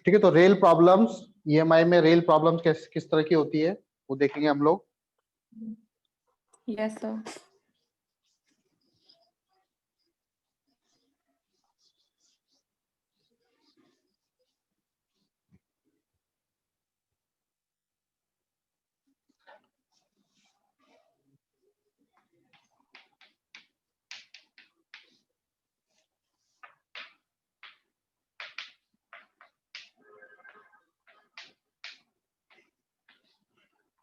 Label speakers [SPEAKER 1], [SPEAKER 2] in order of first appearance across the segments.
[SPEAKER 1] ठीक है, तो रेल प्रॉब्लम्स, ईएमआई में रेल प्रॉब्लम्स किस तरह की होती है वो देखेंगे हम लोग।
[SPEAKER 2] Yes sir.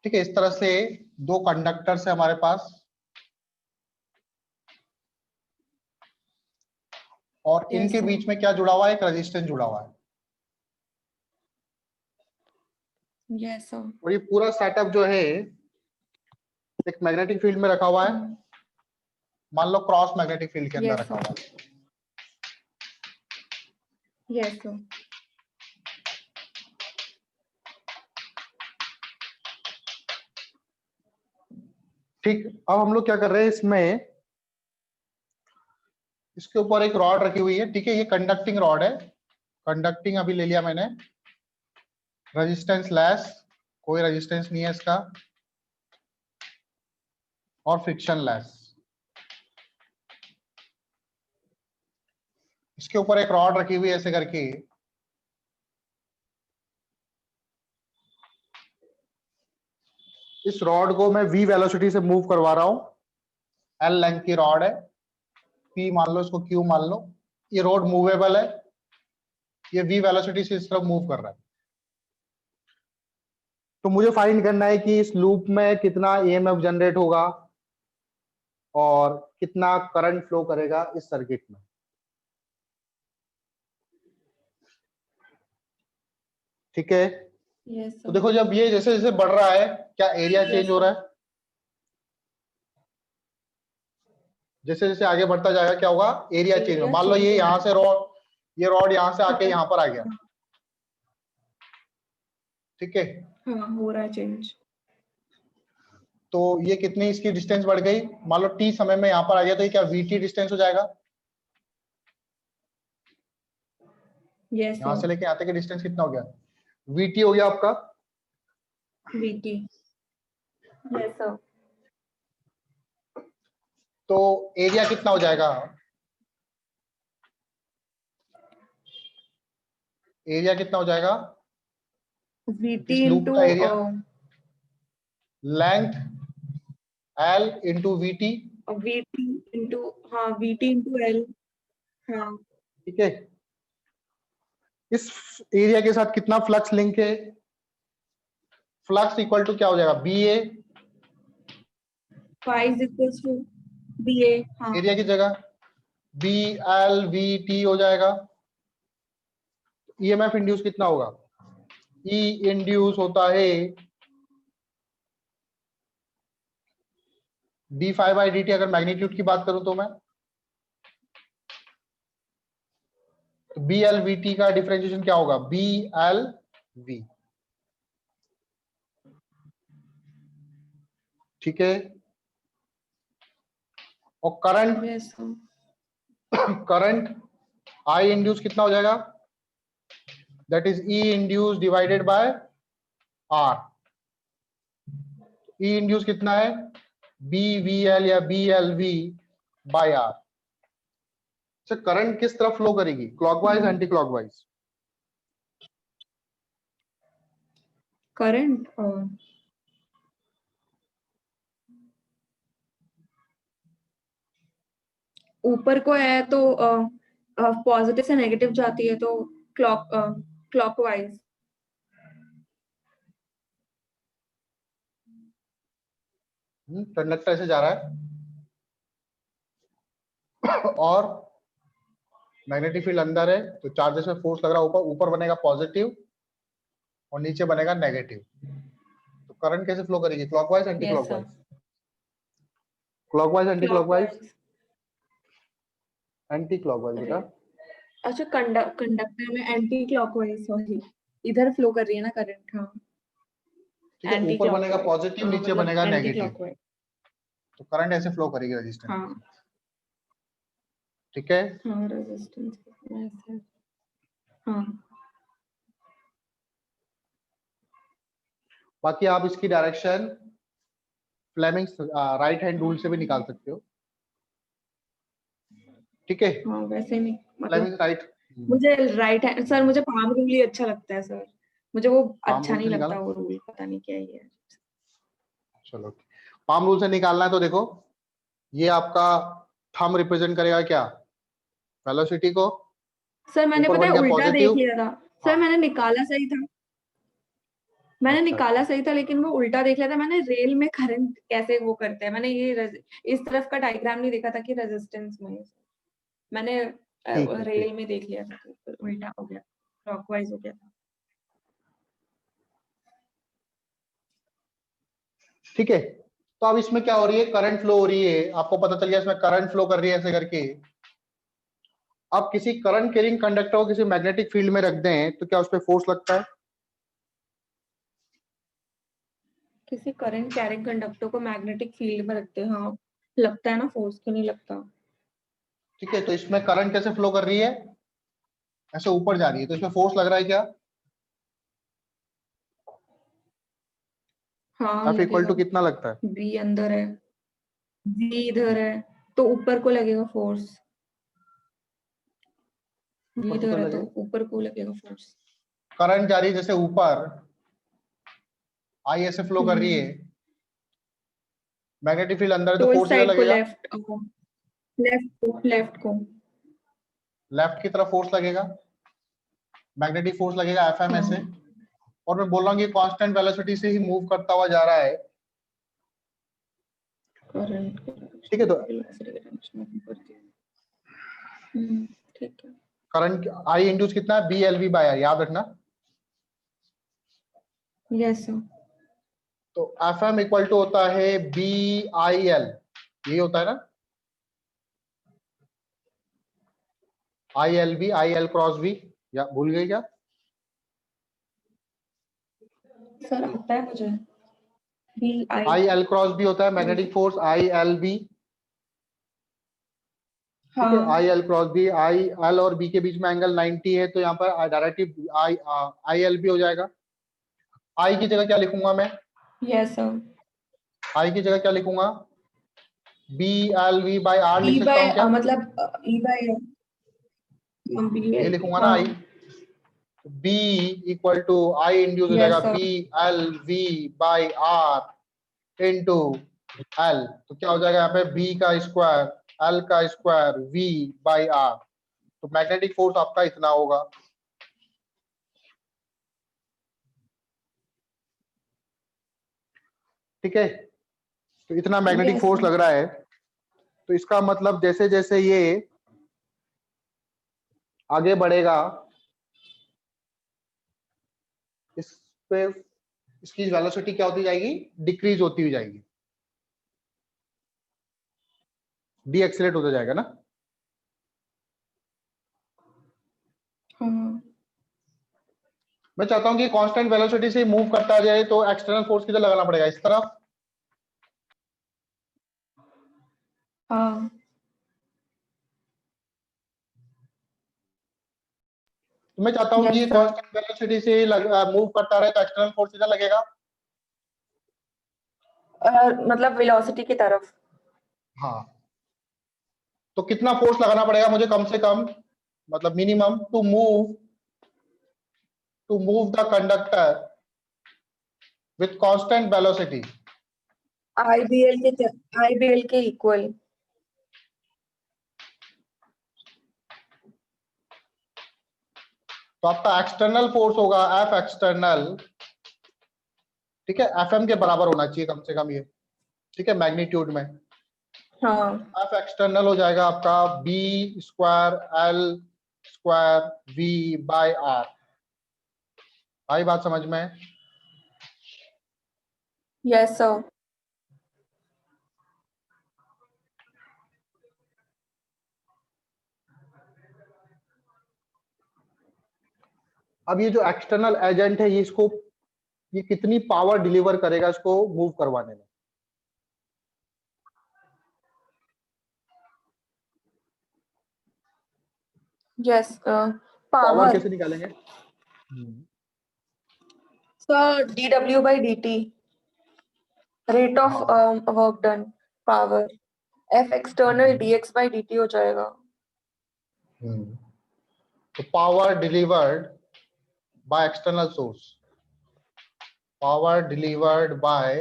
[SPEAKER 1] ठीक है, इस तरह से दो कंडक्टर्स है हमारे पास और
[SPEAKER 2] Yes,
[SPEAKER 1] इनके
[SPEAKER 2] sir.
[SPEAKER 1] बीच में क्या जुड़ा हुआ है, एक रेजिस्टेंस जुड़ा हुआ है।
[SPEAKER 2] Yes sir.
[SPEAKER 1] और ये पूरा सेटअप जो है एक मैग्नेटिक फील्ड में रखा हुआ है, मान लो क्रॉस मैग्नेटिक फील्ड के अंदर
[SPEAKER 2] यस
[SPEAKER 1] रखा हुआ
[SPEAKER 2] सर।
[SPEAKER 1] है।
[SPEAKER 2] Yes sir.
[SPEAKER 1] ठीक, अब हम लोग क्या कर रहे हैं, इसमें इसके ऊपर एक रॉड रखी हुई है। ठीक है, ये कंडक्टिंग रॉड है, कंडक्टिंग अभी ले लिया मैंने, रेजिस्टेंस लेस, कोई रेजिस्टेंस नहीं है इसका, और फ्रिक्शन लेस। इसके ऊपर एक रॉड रखी हुई है ऐसे करके, इस रॉड को मैं v वेलोसिटी से मूव करवा रहा हूं। l लेंथ की रॉड है, p मान लो, इसको q मान लो। ये रॉड मूवेबल है, ये v वेलोसिटी से इस तरफ मूव कर रहा है। तो मुझे फाइंड करना है कि इस लूप में कितना ईएमएफ जनरेट होगा और कितना करंट फ्लो करेगा इस सर्किट में। ठीक है,
[SPEAKER 2] यस
[SPEAKER 1] तो
[SPEAKER 2] सर।
[SPEAKER 1] देखो जब ये जैसे जैसे बढ़ रहा है, क्या एरिया चेंज हो रहा है? जैसे जैसे आगे बढ़ता जाएगा क्या होगा, एरिया चेंज हो। मान लो ये यहाँ से रॉड, ये रॉड यहाँ से आके यहाँ पर आ गया। ठीक है,
[SPEAKER 2] हाँ, हो रहा है चेंज।
[SPEAKER 1] तो ये कितनी इसकी डिस्टेंस बढ़ गई, मान लो t समय में यहाँ पर आ गया, तो ये क्या vt डिस्टेंस हो जाएगा?
[SPEAKER 2] यस
[SPEAKER 1] यहाँ से
[SPEAKER 2] सर।
[SPEAKER 1] लेके यहाँ तक का डिस्टेंस कितना हो गया, vt हो गया आपका।
[SPEAKER 2] वीटी। Yes sir.
[SPEAKER 1] तो एरिया कितना हो जाएगा, एरिया कितना हो जाएगा
[SPEAKER 2] वीटी
[SPEAKER 1] इस लूप
[SPEAKER 2] इंटू
[SPEAKER 1] का area? Length l into vt।
[SPEAKER 2] VT into, हाँ वीटी इंटू एल। हाँ।
[SPEAKER 1] ठीक है, इस एरिया के साथ कितना फ्लक्स लिंक है, फ्लक्स इक्वल टू क्या हो जाएगा, B A.
[SPEAKER 2] Five equals to B A. हाँ।
[SPEAKER 1] एरिया की जगह बी एल वी टी हो जाएगा। ईएमएफ इंड्यूस कितना होगा, ई इंड्यूस होता है D five by D T. अगर मैग्नीट्यूड की बात करूं तो मैं, तो बी एल वी टी का डिफरेंशिएशन क्या होगा, बी एल वी। ठीक है, और current,
[SPEAKER 2] yes sir.
[SPEAKER 1] Current I induce कितना हो जाएगा, that is E induce divided by R. E induce कितना है, बी वी एल या B L V by R. अच्छा, करंट किस तरफ फ्लो करेगी, क्लॉकवाइज एंटी क्लॉकवाइज?
[SPEAKER 2] करंट ऊपर को है तो पॉजिटिव से नेगेटिव जाती है, तो क्लॉकवाइज।
[SPEAKER 1] कंडक्टर ऐसे जा रहा है और मैग्नेटिक फील्ड अंदर है, तो चार्जेस में फोर्स लग रहा है ऊपर, ऊपर बनेगा पॉजिटिव और नीचे बनेगा नेगेटिव। तो करंट कैसे फ्लो करेगी, clockwise anti
[SPEAKER 2] yes sir.
[SPEAKER 1] Clockwise? Clockwise anti clockwise?
[SPEAKER 2] Clockwise.
[SPEAKER 1] Anti clockwise बेटा।
[SPEAKER 2] अच्छा, कंडक्टर में एंटी क्लॉकवाइज, सॉरी, इधर फ्लो कर रही है ना करंट। हाँ,
[SPEAKER 1] ठीक है,
[SPEAKER 2] एंटी
[SPEAKER 1] ऊपर बनेगा
[SPEAKER 2] क्लॉकवाइज।
[SPEAKER 1] पॉजिटिव,
[SPEAKER 2] हाँ,
[SPEAKER 1] नीचे
[SPEAKER 2] मतलब
[SPEAKER 1] बनेगा
[SPEAKER 2] एंटी
[SPEAKER 1] नेगेटिव,
[SPEAKER 2] क्लॉकवाइज।
[SPEAKER 1] तो करंट ऐसे फ्लो करेगी रेजिस्टेंस।
[SPEAKER 2] हाँ।
[SPEAKER 1] ठीक है,
[SPEAKER 2] हाँ, रेजिस्टेंस। हाँ।
[SPEAKER 1] बाकी आप इसकी direction Fleming's right hand rule से भी निकाल सकते हो, ठीक है।
[SPEAKER 2] हाँ वैसे नहीं, मतलब
[SPEAKER 1] फ्लेमिंग्स राइट,
[SPEAKER 2] मुझे राइट हैंड सर, मुझे पाम रूल ही अच्छा लगता है सर, मुझे वो
[SPEAKER 1] पाम
[SPEAKER 2] अच्छा
[SPEAKER 1] रूल
[SPEAKER 2] नहीं
[SPEAKER 1] से
[SPEAKER 2] लगता
[SPEAKER 1] निकाला।
[SPEAKER 2] वो रूल, पता नहीं क्या ही है।
[SPEAKER 1] चलो पाम रूल से निकालना है तो देखो, ये आपका थंब रिप्रेजेंट करेगा क्या, वेलोसिटी को।
[SPEAKER 2] सर मैंने
[SPEAKER 1] ऊपर
[SPEAKER 2] पता
[SPEAKER 1] बन
[SPEAKER 2] है
[SPEAKER 1] गया
[SPEAKER 2] उल्टा देख
[SPEAKER 1] पॉजिटिव।
[SPEAKER 2] लिया था सर,
[SPEAKER 1] हाँ,
[SPEAKER 2] मैंने निकाला सही था, मैंने
[SPEAKER 1] अच्छा
[SPEAKER 2] निकाला
[SPEAKER 1] अच्छा,
[SPEAKER 2] सही था, लेकिन वो उल्टा देख लिया था मैंने, रेल में करंट कैसे वो करते हैं, मैंने ये इस तरफ का डायग्राम नहीं देखा था कि रेजिस्टेंस में है। मैंने
[SPEAKER 1] ठीक है ठीक,
[SPEAKER 2] रेल में देख लिया था, तो उल्टा हो गया, क्लॉकवाइज हो गया था।
[SPEAKER 1] ठीक है। तो अब इसमें क्या हो रही है, करंट फ्लो हो रही है, आपको पता चल गया इसमें करंट फ्लो कर रही है ऐसे करके। अब किसी करंट कैरिंग कंडक्टर को किसी मैग्नेटिक फील्ड में रख दें तो क्या उस पर फोर्स लगता है।
[SPEAKER 2] किसी करंट कैरिंग कंडक्टर को मैग्नेटिक फील्ड में रखते हैं, हाँ लगता है ना, फोर्स क्यों नहीं लगता।
[SPEAKER 1] ठीक है, तो इसमें करंट कैसे फ्लो कर रही है, ऐसे ऊपर जा रही है, तो इसमें फोर्स लग रहा है क्या,
[SPEAKER 2] हाँ
[SPEAKER 1] एफ इक्वल
[SPEAKER 2] लगेगा,
[SPEAKER 1] टू कितना लगता है।
[SPEAKER 2] बी अंदर है, बी इधर है, तो ऊपर को लगेगा फोर्स, बी
[SPEAKER 1] ऊपर को क्या
[SPEAKER 2] इधर है तो
[SPEAKER 1] लगेगा,
[SPEAKER 2] ऊपर को लगेगा फोर्स।
[SPEAKER 1] करंट जा रही है जैसे ऊपर, आई ऐसे फ्लो कर रही है, मैग्नेटिक फील्ड अंदर है तो
[SPEAKER 2] तो इस
[SPEAKER 1] फोर्स इधर
[SPEAKER 2] साइड को
[SPEAKER 1] लगेगा,
[SPEAKER 2] लेफ्ट को
[SPEAKER 1] लेफ्ट की तरफ फोर्स लगेगा, मैग्नेटिक फोर्स लगेगा एफ एम ऐसे।
[SPEAKER 2] हाँ
[SPEAKER 1] और मैं बोल रहा हूँ कि कांस्टेंट वेलोसिटी से ही मूव करता हुआ जा रहा है,
[SPEAKER 2] करंट
[SPEAKER 1] ठीक है। तो
[SPEAKER 2] ठीक है।
[SPEAKER 1] करंट आई इंड्यूस कितना है, B L V by R, याद रखना।
[SPEAKER 2] Yes sir.
[SPEAKER 1] तो एफ एम इक्वल टू होता है बी आई एल, यही होता है ना, I L B, I L cross B, या भूल गई क्या।
[SPEAKER 2] सर आता है मुझे, B I,
[SPEAKER 1] I L cross B होता है magnetic force, I L B, ठीक है।
[SPEAKER 2] हाँ
[SPEAKER 1] I L cross B, I L और बी के बीच में एंगल 90 है, तो यहाँ पर directly I I L B हो जाएगा। आई की जगह क्या लिखूंगा मैं,
[SPEAKER 2] यस सर,
[SPEAKER 1] आई की जगह क्या लिखूंगा, B L V by R
[SPEAKER 2] E
[SPEAKER 1] लिख सकता
[SPEAKER 2] बाय
[SPEAKER 1] हूँ क्या,
[SPEAKER 2] मतलब ई बाय बी
[SPEAKER 1] ये
[SPEAKER 2] एल,
[SPEAKER 1] लिखूंगा ना
[SPEAKER 2] हाँ
[SPEAKER 1] I, B equal to I induce हो
[SPEAKER 2] यस
[SPEAKER 1] जाएगा
[SPEAKER 2] sir,
[SPEAKER 1] B L V by R into L, तो क्या हो जाएगा यहाँ पे बी का स्क्वायर, एल का स्क्वायर, वी बाई आर, तो मैग्नेटिक फोर्स आपका इतना होगा। ठीक है, तो इतना मैग्नेटिक
[SPEAKER 2] यस
[SPEAKER 1] फोर्स
[SPEAKER 2] सर।
[SPEAKER 1] लग रहा है, तो इसका मतलब जैसे जैसे ये आगे बढ़ेगा, इस पे इसकी वेलोसिटी क्या होती जाएगी, डिक्रीज होती हुई जाएगी, डी एक्सीलरेट होता जाएगा ना।
[SPEAKER 2] हाँ
[SPEAKER 1] मैं चाहता हूं कि कांस्टेंट वेलोसिटी से मूव करता जाए, तो एक्सटर्नल फोर्स किधर लगाना पड़ेगा, इस तरफ।
[SPEAKER 2] हाँ
[SPEAKER 1] तो मैं चाहता हूं कि
[SPEAKER 2] यस
[SPEAKER 1] ये
[SPEAKER 2] सर,
[SPEAKER 1] कांस्टेंट वेलोसिटी से मूव करता रहे, तो एक्सटर्नल फोर्स किधर लगेगा।
[SPEAKER 2] मतलब वेलोसिटी की तरफ।
[SPEAKER 1] हाँ, तो कितना फोर्स लगाना पड़ेगा मुझे कम से कम, मतलब minimum, to move the conductor with constant velocity.
[SPEAKER 2] IBL के इक्वल।
[SPEAKER 1] तो आपका एक्सटर्नल फोर्स होगा एफ एक्सटर्नल, ठीक है, एफ एम के बराबर होना चाहिए कम से कम ये, ठीक है, मैग्नीट्यूड में।
[SPEAKER 2] हाँ
[SPEAKER 1] एफ एक्सटर्नल हो जाएगा आपका B square L square V by R. आई बात समझ में।
[SPEAKER 2] Yes sir.
[SPEAKER 1] अब ये जो एक्सटर्नल एजेंट है, ये कितनी पावर डिलीवर करेगा इसको मूव करवाने में।
[SPEAKER 2] यस
[SPEAKER 1] पावर
[SPEAKER 2] पावर,
[SPEAKER 1] कैसे निकालेंगे।
[SPEAKER 2] So dw by dt, rate of work done, power, f external dx by dt हो जाएगा.
[SPEAKER 1] तो power delivered by external source, power delivered by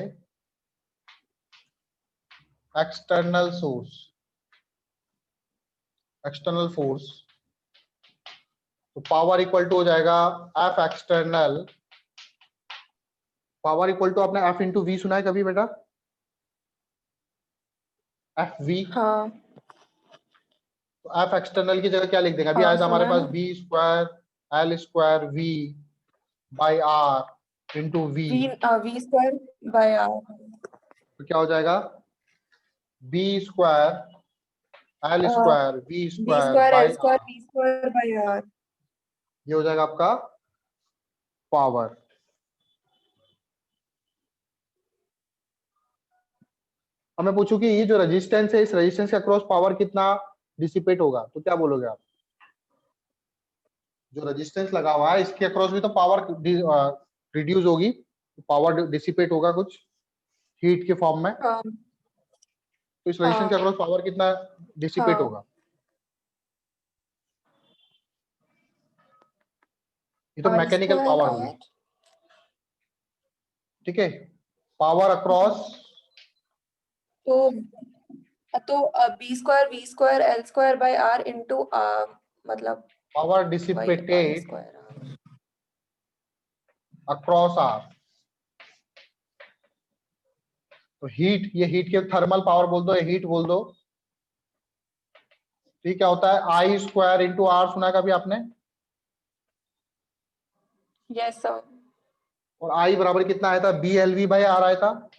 [SPEAKER 1] external source, external force, तो पावर इक्वल टू हो जाएगा F external. Power equal to आपने F into V सुना है कभी बेटा? F V.
[SPEAKER 2] हाँ.
[SPEAKER 1] तो एफ एक्सटर्नल की जगह क्या लिख देंगे? अभी
[SPEAKER 2] हाँ,
[SPEAKER 1] आया था हमारे
[SPEAKER 2] सुना
[SPEAKER 1] पास
[SPEAKER 2] है.
[SPEAKER 1] B square L square V by R into V.
[SPEAKER 2] v square by r.
[SPEAKER 1] तो क्या हो जाएगा? B square L square V
[SPEAKER 2] b
[SPEAKER 1] square
[SPEAKER 2] square l
[SPEAKER 1] by
[SPEAKER 2] square
[SPEAKER 1] R,
[SPEAKER 2] v square by r.
[SPEAKER 1] ये हो जाएगा आपका पावर. अब मैं पूछूं कि ये जो रेजिस्टेंस है, इस रेजिस्टेंस के अक्रॉस पावर कितना डिसिपेट होगा, तो क्या बोलोगे आप? जो रेजिस्टेंस लगा हुआ है इसके अक्रॉस भी तो पावर रिड्यूस होगी, पावर डिसिपेट होगा कुछ हीट के फॉर्म में.
[SPEAKER 2] हाँ.
[SPEAKER 1] तो इस रेजिस्टेंस के अक्रॉस पावर कितना डिसिपेट
[SPEAKER 2] हाँ.
[SPEAKER 1] होगा? ये तो
[SPEAKER 2] r
[SPEAKER 1] मैकेनिकल
[SPEAKER 2] square
[SPEAKER 1] पावर हुई.
[SPEAKER 2] r.
[SPEAKER 1] ठीक है, पावर अक्रॉस.
[SPEAKER 2] तो b square v square l square by r into मतलब
[SPEAKER 1] power
[SPEAKER 2] y
[SPEAKER 1] dissipated
[SPEAKER 2] square r.
[SPEAKER 1] Across R. तो हीट, ये हीट के थर्मल पावर बोल दो या हीट बोल दो. ठीक, क्या होता है? आई स्क्वायर इंटू आर सुना है कभी आपने?
[SPEAKER 2] Yes sir.
[SPEAKER 1] और आई बराबर कितना आया था? B L V by R आया था.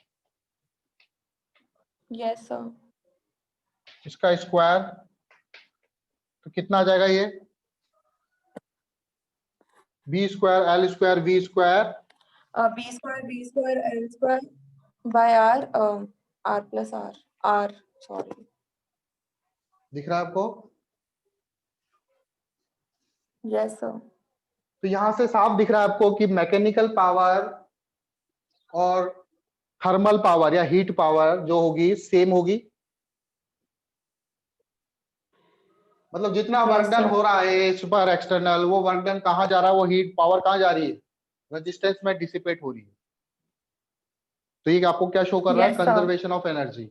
[SPEAKER 2] Yes sir.
[SPEAKER 1] इसका स्क्वायर तो कितना आ जाएगा? ये B square L square V square
[SPEAKER 2] b square l square by r, r plus r sorry.
[SPEAKER 1] दिख रहा है आपको?
[SPEAKER 2] Yes sir.
[SPEAKER 1] तो यहां से साफ दिख रहा है आपको कि मैकेनिकल पावर और थर्मल पावर या हीट पावर जो होगी सेम होगी. मतलब जितना वर्क
[SPEAKER 2] Yes
[SPEAKER 1] डन
[SPEAKER 2] sir.
[SPEAKER 1] हो रहा है इस पर एक्सटर्नल, वो वर्क डन कहाँ जा रहा है? वो हीट पावर कहाँ जा रही है? रेजिस्टेंस में डिसिपेट हो रही है. तो ये आपको क्या शो कर रहा है?
[SPEAKER 2] Yes sir.
[SPEAKER 1] Conservation of energy.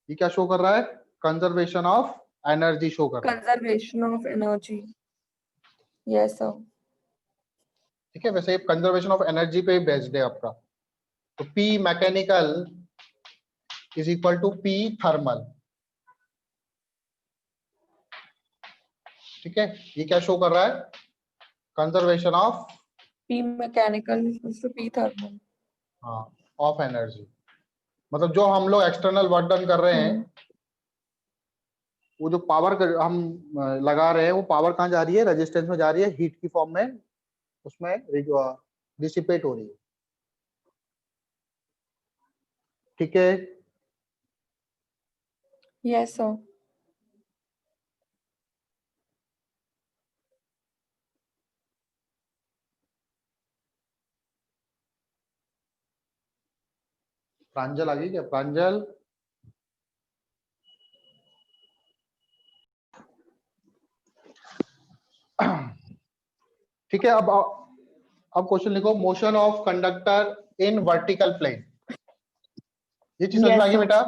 [SPEAKER 1] ये क्या शो कर रहा है? कंजर्वेशन ऑफ एनर्जी शो कर रहा है.
[SPEAKER 2] Conservation of energy. Yes sir.
[SPEAKER 1] ठीक है, वैसे कंजर्वेशन ऑफ एनर्जी पे बेस्ड है आपका. तो P mechanical is equal to P thermal. ठीक है, ये क्या शो कर रहा है? Conservation of,
[SPEAKER 2] p mechanical is to p thermal.
[SPEAKER 1] हाँ, ऑफ एनर्जी. मतलब जो हम लोग एक्सटर्नल वर्क डन कर रहे हैं, वो जो पावर हम लगा रहे हैं, वो पावर कहाँ जा रही है? रेजिस्टेंस में जा रही है, हीट की फॉर्म में उसमें डिसिपेट हो रही है. ठीक है,
[SPEAKER 2] Yes sir.
[SPEAKER 1] प्रांजल आ गई क्या? प्रांजल, ठीक है. अब क्वेश्चन लिखो, motion of conductor in vertical plane. ये चीज समझ में आ
[SPEAKER 2] Yes
[SPEAKER 1] गई
[SPEAKER 2] sir.
[SPEAKER 1] बेटा?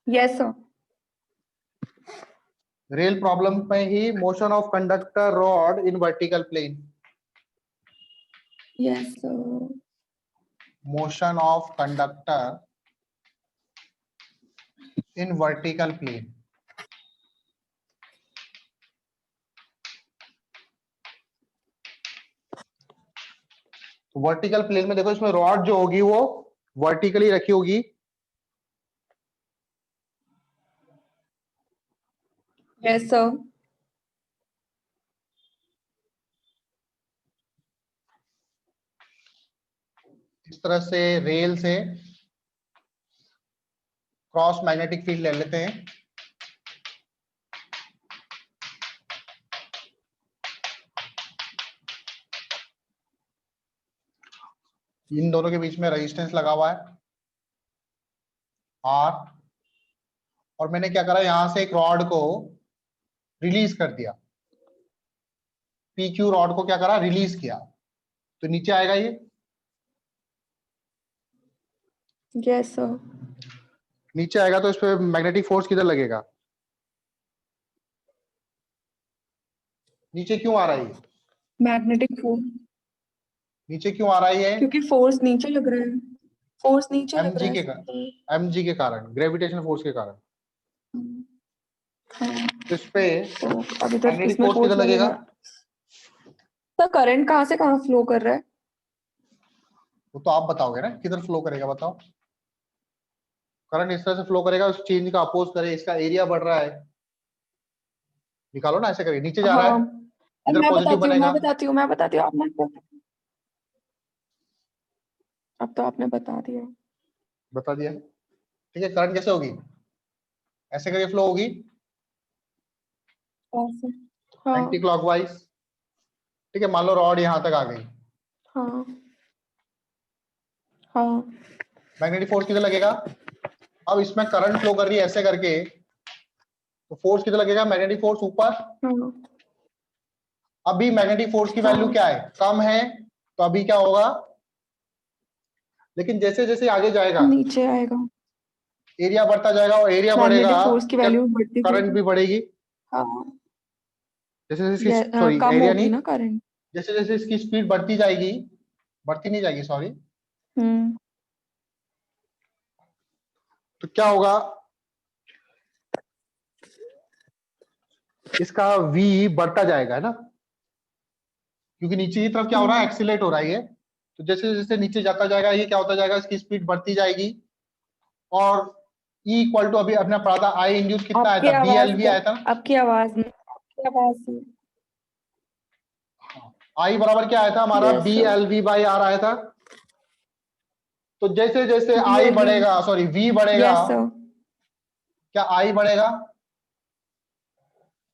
[SPEAKER 2] Yes sir.
[SPEAKER 1] रेल प्रॉब्लम में ही motion of conductor rod in vertical plane.
[SPEAKER 2] Yes sir.
[SPEAKER 1] Motion of conductor in vertical plane. तो वर्टिकल प्लेन में देखो, इसमें रॉड जो होगी वो वर्टिकली रखी होगी.
[SPEAKER 2] Yes sir.
[SPEAKER 1] इस तरह से रेल से क्रॉस मैग्नेटिक फील्ड ले लेते हैं. इन दोनों के बीच में रेजिस्टेंस लगा हुआ है आर, और मैंने क्या करा, यहां से एक रॉड को रिलीज कर दिया, पी क्यू रॉड को क्या करा, रिलीज किया, तो नीचे आएगा ये।
[SPEAKER 2] Yes sir.
[SPEAKER 1] नीचे आएगा तो इस पे मैग्नेटिक फोर्स किधर लगेगा, नीचे क्यों आ रहा है ये,
[SPEAKER 2] मैग्नेटिक फोर्स,
[SPEAKER 1] नीचे क्यों आ रहा है ये,
[SPEAKER 2] क्योंकि फोर्स नीचे लग रहा है, फोर्स नीचे लग
[SPEAKER 1] एमजी
[SPEAKER 2] रहा
[SPEAKER 1] के
[SPEAKER 2] है
[SPEAKER 1] कारण,
[SPEAKER 2] सर।
[SPEAKER 1] एमजी के कारण, ग्रेविटेशनल फोर्स के कारण।
[SPEAKER 2] हाँ,
[SPEAKER 1] तो इस पे
[SPEAKER 2] तो अभी तक
[SPEAKER 1] मैग्नेटिक
[SPEAKER 2] किसमें
[SPEAKER 1] फोर्स किधर
[SPEAKER 2] फोर्स
[SPEAKER 1] लगेगा,
[SPEAKER 2] लगेगा? सर करंट कहाँ से कहाँ फ्लो कर रहा है?
[SPEAKER 1] वो तो आप बताओगे ना किधर फ्लो करेगा, बताओ। करंट इस तरह से फ्लो करेगा, उस चेंज का अपोज करे, इसका एरिया बढ़ रहा है, निकालो ना, ऐसे करिए, नीचे जा रहा
[SPEAKER 2] हाँ,
[SPEAKER 1] है,
[SPEAKER 2] अब
[SPEAKER 1] इधर
[SPEAKER 2] मैं
[SPEAKER 1] पॉजिटिव
[SPEAKER 2] बताती हूँ,
[SPEAKER 1] बनेगा,
[SPEAKER 2] मैं बताती हूँ, आप मत बताओ। अब तो आपने बता दिया।
[SPEAKER 1] बता दिया। ठीक है, करंट कैसे होगी, ऐसे करके फ्लो होगी,
[SPEAKER 2] ऐसे। हाँ
[SPEAKER 1] एंटी क्लॉकवाइज। ठीक है, मान लो रॉड यहां तक आ गई,
[SPEAKER 2] हाँ हाँ
[SPEAKER 1] मैग्नेटिक फोर्स किधर लगेगा, अब इसमें करंट फ्लो कर रही है ऐसे करके, तो फोर्स किधर लगेगा, मैग्नेटिक फोर्स ऊपर।
[SPEAKER 2] हाँ
[SPEAKER 1] अभी मैग्नेटिक फोर्स की वैल्यू
[SPEAKER 2] हाँ,
[SPEAKER 1] क्या है, कम है, तो अभी क्या होगा, लेकिन जैसे जैसे आगे जाएगा
[SPEAKER 2] नीचे आएगा।
[SPEAKER 1] एरिया बढ़ता जाएगा, और एरिया बढ़ेगा
[SPEAKER 2] मैग्नेटिक फोर्स की
[SPEAKER 1] क्या,
[SPEAKER 2] वैल्यू बढ़ती
[SPEAKER 1] करंट भी
[SPEAKER 2] जाएगी।
[SPEAKER 1] बढ़ेगी,
[SPEAKER 2] हाँ,
[SPEAKER 1] जैसे जैसे इसकी, सॉरी
[SPEAKER 2] कम
[SPEAKER 1] एरिया
[SPEAKER 2] होगी
[SPEAKER 1] नहीं,
[SPEAKER 2] ना करंट।
[SPEAKER 1] जैसे जैसे इसकी स्पीड बढ़ती जाएगी, बढ़ती नहीं जाएगी सॉरी,
[SPEAKER 2] हम्म।
[SPEAKER 1] तो क्या होगा, इसका वी बढ़ता जाएगा, है ना, क्योंकि नीचे की तरफ क्या हो रहा है, एक्सीलरेट हो रहा है ये, तो जैसे जैसे नीचे जाता जाएगा ये क्या होता जाएगा, इसकी स्पीड बढ़ती जाएगी, और ई इक्वल टू, अभी अपने पढ़ा था, आई इंड्यूस कितना आया
[SPEAKER 2] आपकी
[SPEAKER 1] था, बी
[SPEAKER 2] आवाज
[SPEAKER 1] एल वी आया था ना,
[SPEAKER 2] आपकी आवाज में।
[SPEAKER 1] आई बराबर क्या आया था हमारा,
[SPEAKER 2] yes
[SPEAKER 1] B
[SPEAKER 2] sir.
[SPEAKER 1] L V by R आया था। तो जैसे जैसे आई
[SPEAKER 2] BLV।
[SPEAKER 1] बढ़ेगा, सॉरी वी बढ़ेगा,
[SPEAKER 2] यस सर।
[SPEAKER 1] क्या आई बढ़ेगा,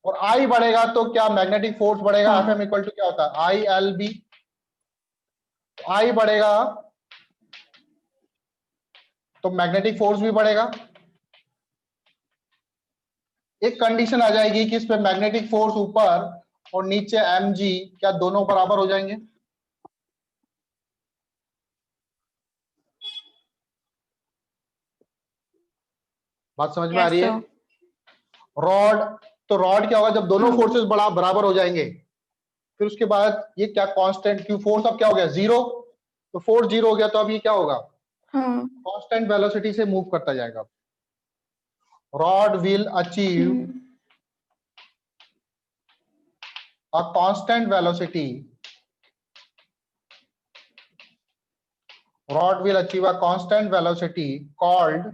[SPEAKER 1] और आई बढ़ेगा तो क्या मैग्नेटिक फोर्स बढ़ेगा, एफ एम
[SPEAKER 2] हाँ।
[SPEAKER 1] इक्वल टू क्या होता है, आई एल बी, आई बढ़ेगा तो मैग्नेटिक फोर्स भी बढ़ेगा। एक कंडीशन आ जाएगी कि इस पे मैग्नेटिक फोर्स ऊपर और नीचे एम जी, क्या दोनों बराबर हो जाएंगे, बात समझ में आ
[SPEAKER 2] यस
[SPEAKER 1] रही है।
[SPEAKER 2] सर।
[SPEAKER 1] रॉड, तो रॉड क्या होगा जब दोनों
[SPEAKER 2] हाँ
[SPEAKER 1] फोर्सेस बड़ा बराबर हो जाएंगे, फिर उसके बाद ये क्या कांस्टेंट, क्यों फोर्स अब क्या हो गया, जीरो, तो फोर्स जीरो हो गया, तो अब ये क्या होगा,
[SPEAKER 2] हाँ।
[SPEAKER 1] कांस्टेंट वेलोसिटी से मूव करता जाएगा। Rod will achieve
[SPEAKER 2] hmm.
[SPEAKER 1] A constant velocity, rod will achieve a constant velocity called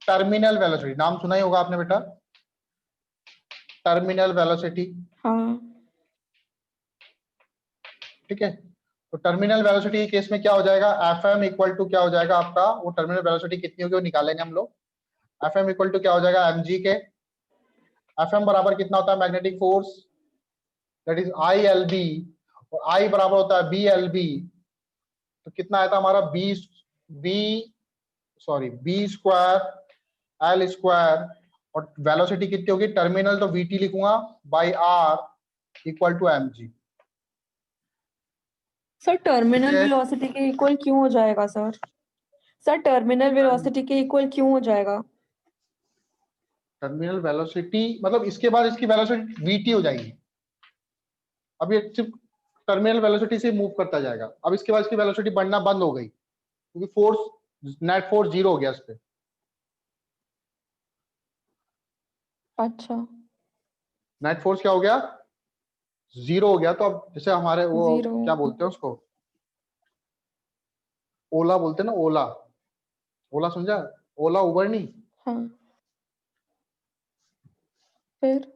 [SPEAKER 1] terminal velocity, नाम सुना ही होगा आपने बेटा, टर्मिनल वेलोसिटी।
[SPEAKER 2] हाँ।
[SPEAKER 1] ठीक है, तो टर्मिनल वेलोसिटी के केस में क्या हो जाएगा, एफ एम इक्वल टू क्या हो जाएगा आपका, वो टर्मिनल वेलोसिटी कितनी होगी वो निकालेंगे हम लोग, एफ एम इक्वल टू क्या हो जाएगा, एम जी के, एफ एम बराबर कितना होता है magnetic force, that is I L B, और आई बराबर होता है बी एल बी, तो कितना आया था हमारा, B B sorry B square L square, और वेलोसिटी कितनी होगी, टर्मिनल तो वी टी लिखूंगा by R equal to M G.
[SPEAKER 2] Sir
[SPEAKER 1] ठीक
[SPEAKER 2] टर्मिनल
[SPEAKER 1] है,
[SPEAKER 2] वेलोसिटी के इक्वल क्यों हो जाएगा सर? सर टर्मिनल वेलोसिटी के इक्वल क्यों हो जाएगा?
[SPEAKER 1] टर्मिनल वेलोसिटी मतलब इसके बाद इसकी वेलोसिटी वी टी हो जाएगी, अब ये सिर्फ टर्मिनल वेलोसिटी से मूव करता जाएगा, अब इसके बाद इसकी वेलोसिटी बढ़ना बंद हो गई, क्योंकि फोर्स, नेट फोर्स जीरो हो गया इस पे,
[SPEAKER 2] अच्छा।
[SPEAKER 1] नेट फोर्स क्या हो गया, जीरो हो गया। तो अब जैसे हमारे वो
[SPEAKER 2] जीरो।
[SPEAKER 1] क्या बोलते हैं उसको, ओला बोलते हैं ना, ओला, ओला समझा, ओला उबर नहीं,
[SPEAKER 2] हाँ। फिर।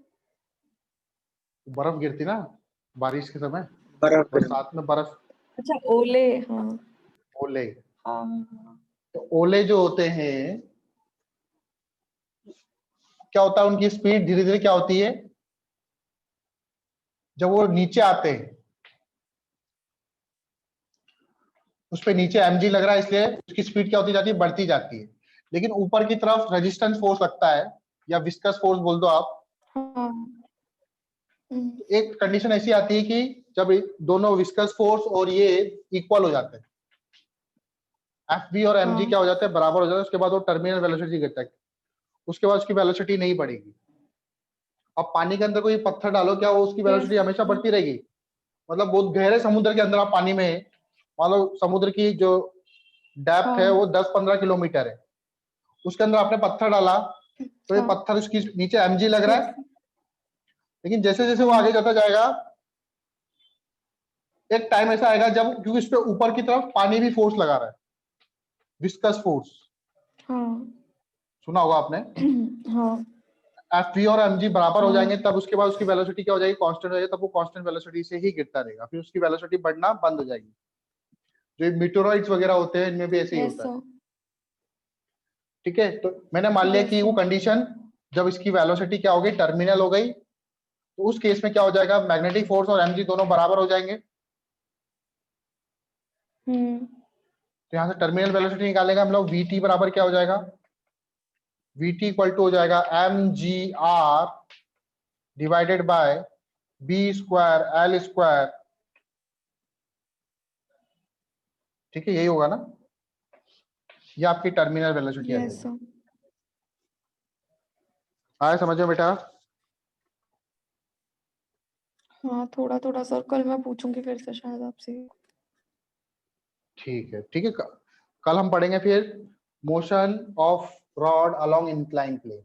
[SPEAKER 1] बर्फ गिरती ना बारिश के समय,
[SPEAKER 3] बराबर।
[SPEAKER 1] बरसात में बर्फ,
[SPEAKER 2] अच्छा ओले। हाँ
[SPEAKER 1] ओले,
[SPEAKER 2] हाँ
[SPEAKER 1] तो ओले जो होते हैं क्या होता है, उनकी स्पीड धीरे धीरे क्या होती है, जब वो नीचे आते हैं उस पे नीचे mg लग रहा है, इसलिए उसकी स्पीड क्या होती जाती है, बढ़ती जाती है। लेकिन ऊपर की तरफ रेजिस्टेंस फोर्स लगता है, या विस्कस फोर्स बोल दो आप।
[SPEAKER 2] हाँ।
[SPEAKER 1] एक कंडीशन ऐसी आती है कि जब दोनों विस्कस फोर्स और ये इक्वल हो जाते हैं, Fv और mg
[SPEAKER 2] हाँ।
[SPEAKER 1] क्या हो जाते हैं, बराबर हो जाते हैं, उसके बाद वो टर्मिनल वेलोसिटी गिरता है, उसके बाद उसकी वेलोसिटी नहीं बढ़ेगी। अब पानी के अंदर कोई पत्थर डालो, क्या वो उसकी वेलोसिटी
[SPEAKER 2] Yes.
[SPEAKER 1] हमेशा बढ़ती रहेगी? मतलब बहुत गहरे समुद्र के अंदर आप पानी में है, मान लो समुद्र की जो डेप्थ है
[SPEAKER 2] हाँ।
[SPEAKER 1] वो 10-15 किलोमीटर है, उसके अंदर आपने पत्थर डाला, तो ये
[SPEAKER 2] हाँ।
[SPEAKER 1] पत्थर उसकी नीचे mg लग रहा है,
[SPEAKER 2] Yes.
[SPEAKER 1] लेकिन जैसे जैसे वो आगे जाता जाएगा, एक टाइम ऐसा आएगा जब, क्योंकि इस पे ऊपर की तरफ पानी भी फोर्स लगा रहा है, विस्कस फोर्स,
[SPEAKER 2] हाँ।
[SPEAKER 1] सुना होगा आपने।
[SPEAKER 2] हाँ।
[SPEAKER 1] Fv और mg बराबर हो
[SPEAKER 2] हाँ।
[SPEAKER 1] जाएंगे, तब उसके बाद उसकी वेलोसिटी क्या हो जाएगी, कांस्टेंट हो जाएगी, तब वो कांस्टेंट वेलोसिटी से ही गिरता रहेगा, फिर उसकी वेलोसिटी बढ़ना बंद हो जाएगी। जो मीटेरोइड्स वगैरह होते हैं इनमें भी ऐसे ही
[SPEAKER 2] Yes,
[SPEAKER 1] होता है।
[SPEAKER 2] sir.
[SPEAKER 1] ठीक है, तो मैंने मान लिया
[SPEAKER 2] Yes,
[SPEAKER 1] कि वो
[SPEAKER 2] sir.
[SPEAKER 1] कंडीशन जब इसकी वेलोसिटी क्या हो गई, टर्मिनल हो गई, तो उस केस में क्या हो जाएगा, मैग्नेटिक फोर्स और mg दोनों बराबर हो जाएंगे। तो यहाँ से टर्मिनल वेलोसिटी निकालेगा हम लोग, vt बराबर क्या हो जाएगा, vt इक्वल टू हो जाएगा mgr divided by b square l square. ठीक है, यही होगा ना, ये आपकी टर्मिनल वेलोसिटी आ
[SPEAKER 2] Yes,
[SPEAKER 1] जाएगी।
[SPEAKER 2] sir.
[SPEAKER 1] आया समझ में बेटा?
[SPEAKER 2] हाँ, थोड़ा थोड़ा सर, कल मैं पूछूंगी फिर से शायद आपसे।
[SPEAKER 1] ठीक है, ठीक है, कल हम पढ़ेंगे फिर motion of rod along incline plane.